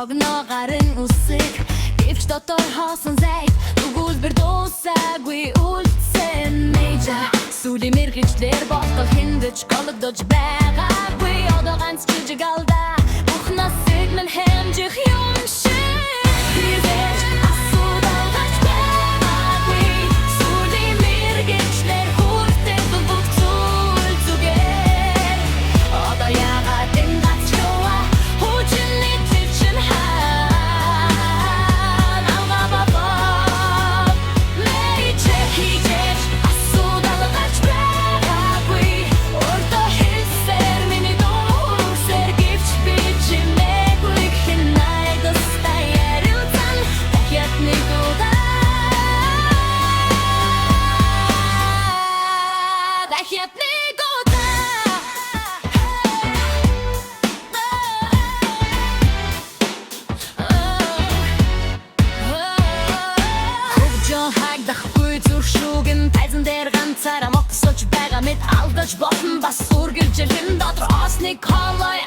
огноо гарын үсэг дэвч дотор хоосон зайд Түгүүл бэр дуусаагүй үлдсэн Major Сүлийн мэргэжлэр болтол хиндэж гологдож байгаагүй Одоо ганц жижиг алдаа Бухнасыг минь хэмжих юм шиг Хизээж асуудал гарч байгаагүй Сүлийн мэргэжлэр хүртэл бүгд зүйл зүгээр Одоо яагаад энэ гац ёа Хүчний төвчин хаан Алга баба Major Хизээж асуудал гарч байгаагүй Ордоо хэлсээр миний дуусэр Гэвч би чимээгүй хэн найдастай ярилцан Дахиад нэг удаа Дахиад нэг удаа Хөвжөн хагдахгүй зүр шүүгэн Тайзан дээр ганцаараа моксож байгаа мэд алдаж болно бас үргэлжлэн дотор осны колой